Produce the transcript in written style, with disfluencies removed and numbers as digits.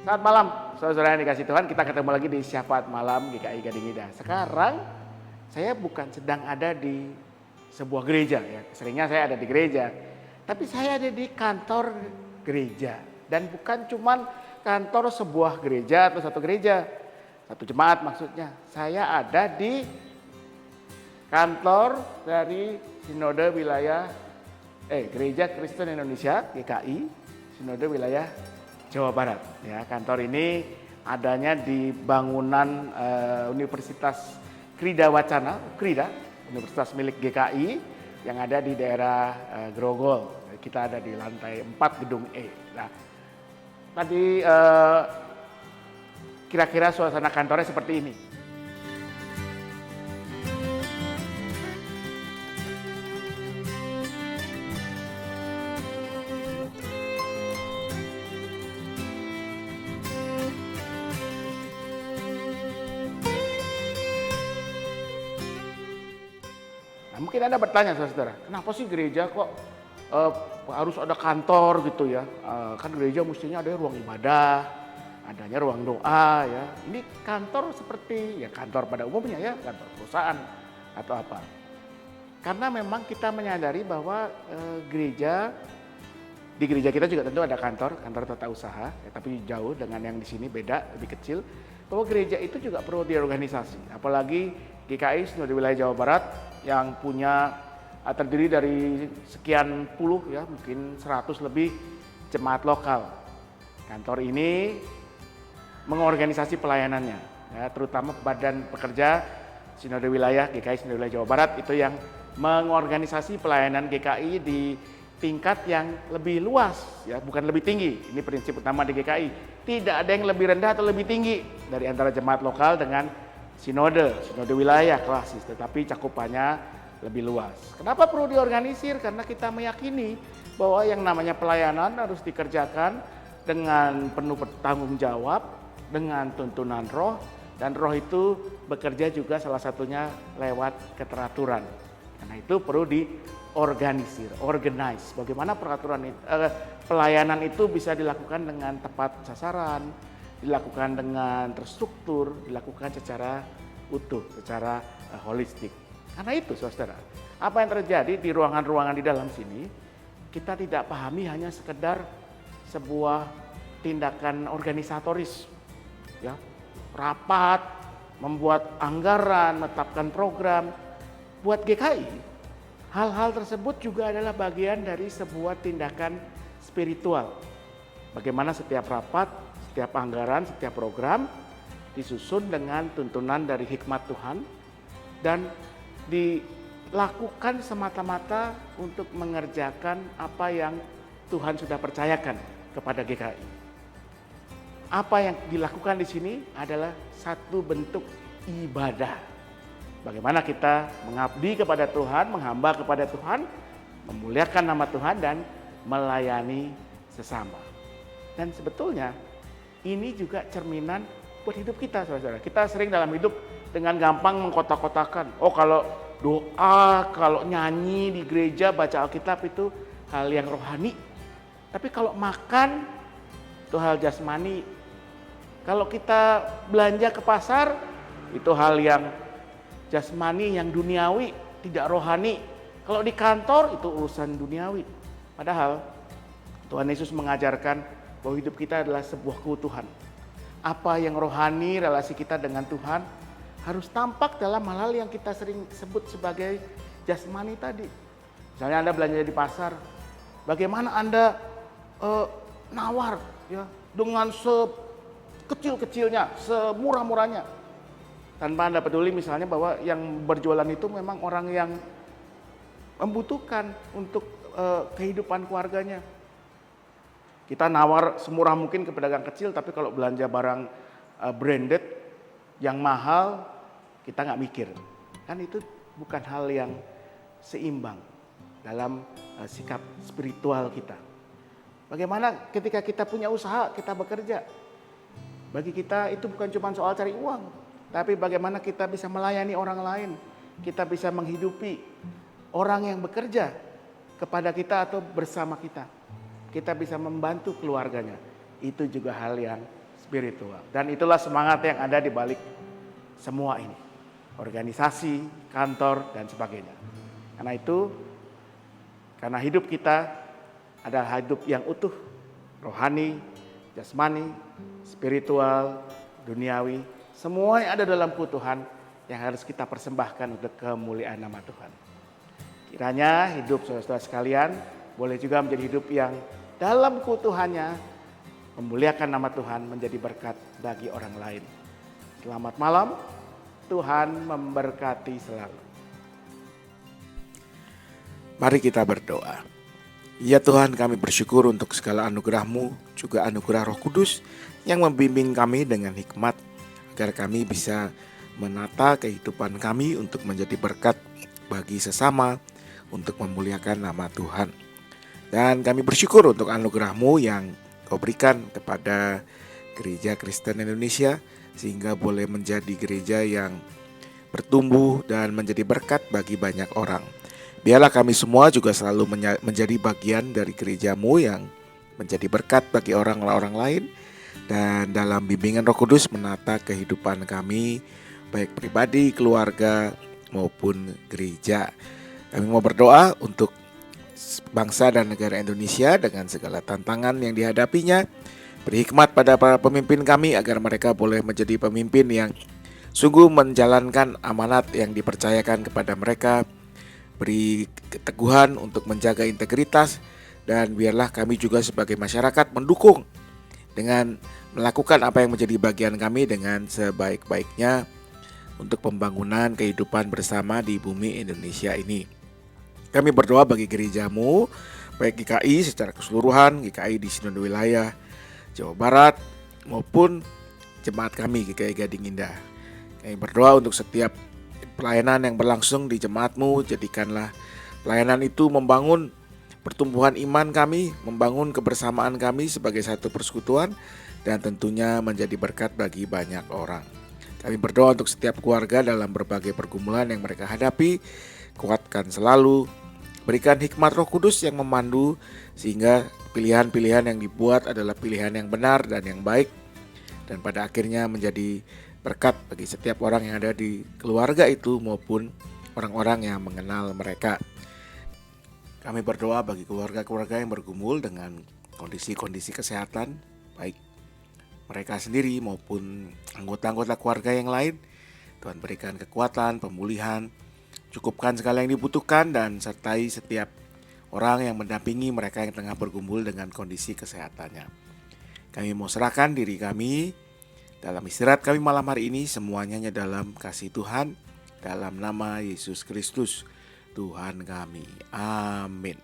Selamat malam, saudara yang dikasih Tuhan. Kita ketemu lagi di Syafaat Malam GKI Gading Ida. Sekarang saya bukan sedang ada di sebuah gereja ya. Seringnya saya ada di gereja, tapi saya ada di kantor gereja. Dan bukan cuman kantor sebuah gereja atau satu gereja, satu jemaat maksudnya. Saya ada di kantor dari Sinode Wilayah Gereja Kristen Indonesia GKI Sinode Wilayah Jawa Barat. Ya, kantor ini adanya di bangunan Universitas Krida Wacana, Universitas milik GKI yang ada di daerah Grogol. Kita ada di lantai 4 gedung E. Nah, tadi kira-kira suasana kantornya seperti ini. Nah, mungkin Anda bertanya, saudara, kenapa sih gereja kok harus ada kantor gitu ya? Kan gereja mestinya ada ruang ibadah, adanya ruang doa ya. Ini kantor seperti ya kantor pada umumnya ya, kantor perusahaan atau apa. Karena memang kita menyadari bahwa di gereja kita juga tentu ada kantor tata usaha, ya, tapi jauh dengan yang di sini beda, lebih kecil. Bahwa gereja itu juga perlu diorganisasi, apalagi GKI Sinode Wilayah Jawa Barat yang punya terdiri dari sekian puluh ya, mungkin 100 lebih jemaat lokal. Kantor ini mengorganisasi pelayanannya, ya, terutama badan pekerja Sinode Wilayah GKI Sinode Wilayah Jawa Barat itu yang mengorganisasi pelayanan GKI di tingkat yang lebih luas, ya, bukan lebih tinggi. Ini prinsip utama di GKI. Tidak ada yang lebih rendah atau lebih tinggi dari antara jemaat lokal dengan sinode wilayah klasis, tetapi cakupannya lebih luas. Kenapa perlu diorganisir? Karena kita meyakini bahwa yang namanya pelayanan harus dikerjakan dengan penuh tanggung jawab, dengan tuntunan roh, dan roh itu bekerja juga salah satunya lewat keteraturan. Karena itu perlu diorganisir, organize. Bagaimana pelayanan itu bisa dilakukan dengan tepat sasaran, dilakukan dengan terstruktur, dilakukan secara utuh, secara holistik. Karena itu, saudara, apa yang terjadi di ruangan-ruangan di dalam sini, kita tidak pahami hanya sekedar sebuah tindakan organisatoris, ya, rapat, membuat anggaran, menetapkan program. Buat GKI, hal-hal tersebut juga adalah bagian dari sebuah tindakan spiritual. Bagaimana setiap rapat, setiap anggaran, setiap program disusun dengan tuntunan dari hikmat Tuhan dan dilakukan semata-mata untuk mengerjakan apa yang Tuhan sudah percayakan kepada GKI. Apa yang dilakukan di sini adalah satu bentuk ibadah. Bagaimana kita mengabdi kepada Tuhan, menghamba kepada Tuhan, memuliakan nama Tuhan dan melayani sesama. Dan sebetulnya ini juga cerminan buat hidup kita, saudara. Kita sering dalam hidup dengan gampang mengkotak-kotakan. Oh, kalau doa, kalau nyanyi di gereja, baca Alkitab itu hal yang rohani. Tapi kalau makan itu hal jasmani. Kalau kita belanja ke pasar itu hal yang jasmani, yang duniawi, tidak rohani. Kalau di kantor itu urusan duniawi. Padahal Tuhan Yesus mengajarkan bahwa hidup kita adalah sebuah keutuhan. Apa yang rohani, relasi kita dengan Tuhan harus tampak dalam hal-hal yang kita sering sebut sebagai jasmani tadi. Misalnya Anda belanja di pasar, bagaimana Anda nawar ya dengan sekecil-kecilnya, semurah-murahnya. Tanpa Anda peduli misalnya bahwa yang berjualan itu memang orang yang membutuhkan untuk kehidupan keluarganya. Kita nawar semurah mungkin ke pedagang kecil, tapi kalau belanja barang branded yang mahal, kita nggak mikir. Kan itu bukan hal yang seimbang dalam sikap spiritual kita. Bagaimana ketika kita punya usaha, kita bekerja. Bagi kita itu bukan cuma soal cari uang, tapi bagaimana kita bisa melayani orang lain, kita bisa menghidupi orang yang bekerja kepada kita atau bersama kita. Kita bisa membantu keluarganya. Itu juga hal yang spiritual. Dan itulah semangat yang ada di balik semua ini. Organisasi, kantor, dan sebagainya. Karena itu, karena hidup kita adalah hidup yang utuh, rohani, jasmani, spiritual, duniawi, semua yang ada dalam Tuhan yang harus kita persembahkan untuk kemuliaan nama Tuhan. Kiranya hidup saudara-saudara sekalian boleh juga menjadi hidup yang dalam keutuhannya memuliakan nama Tuhan, menjadi berkat bagi orang lain. Selamat malam, Tuhan memberkati selalu. Mari kita berdoa. Ya Tuhan, kami bersyukur untuk segala anugerah-Mu, juga anugerah Roh Kudus yang membimbing kami dengan hikmat, agar kami bisa menata kehidupan kami untuk menjadi berkat bagi sesama, untuk memuliakan nama Tuhan. Dan kami bersyukur untuk anugerah-Mu yang Kau berikan kepada Gereja Kristen Indonesia, sehingga boleh menjadi gereja yang bertumbuh dan menjadi berkat bagi banyak orang. Biarlah kami semua juga selalu menjadi bagian dari gereja-Mu yang menjadi berkat bagi orang-orang lain, dan dalam bimbingan Roh Kudus menata kehidupan kami, baik pribadi, keluarga, maupun gereja. Kami mau berdoa untuk bangsa dan negara Indonesia dengan segala tantangan yang dihadapinya. Beri hikmat pada para pemimpin kami agar mereka boleh menjadi pemimpin yang sungguh menjalankan amanat yang dipercayakan kepada mereka. Beri keteguhan untuk menjaga integritas, dan biarlah kami juga sebagai masyarakat mendukung dengan melakukan apa yang menjadi bagian kami dengan sebaik-baiknya untuk pembangunan kehidupan bersama di bumi Indonesia ini. Kami berdoa bagi gereja-Mu, baik GKI secara keseluruhan, GKI di Sinode Wilayah Jawa Barat, maupun jemaat kami GKI Gading Indah. Kami berdoa untuk setiap pelayanan yang berlangsung di jemaat-Mu, jadikanlah pelayanan itu membangun pertumbuhan iman kami, membangun kebersamaan kami sebagai satu persekutuan, dan tentunya menjadi berkat bagi banyak orang. Kami berdoa untuk setiap keluarga dalam berbagai pergumulan yang mereka hadapi. Kuatkan selalu, berikan hikmat Roh Kudus yang memandu, sehingga pilihan-pilihan yang dibuat adalah pilihan yang benar dan yang baik, dan pada akhirnya menjadi berkat bagi setiap orang yang ada di keluarga itu maupun orang-orang yang mengenal mereka. Kami berdoa bagi keluarga-keluarga yang bergumul dengan kondisi-kondisi kesehatan, baik mereka sendiri maupun anggota-anggota keluarga yang lain. Tuhan berikan kekuatan, pemulihan, cukupkan segala yang dibutuhkan, dan sertai setiap orang yang mendampingi mereka yang tengah bergumul dengan kondisi kesehatannya. Kami mau serahkan diri kami dalam istirahat kami malam hari ini, semuanya hanya dalam kasih Tuhan, dalam nama Yesus Kristus Tuhan kami. Amin.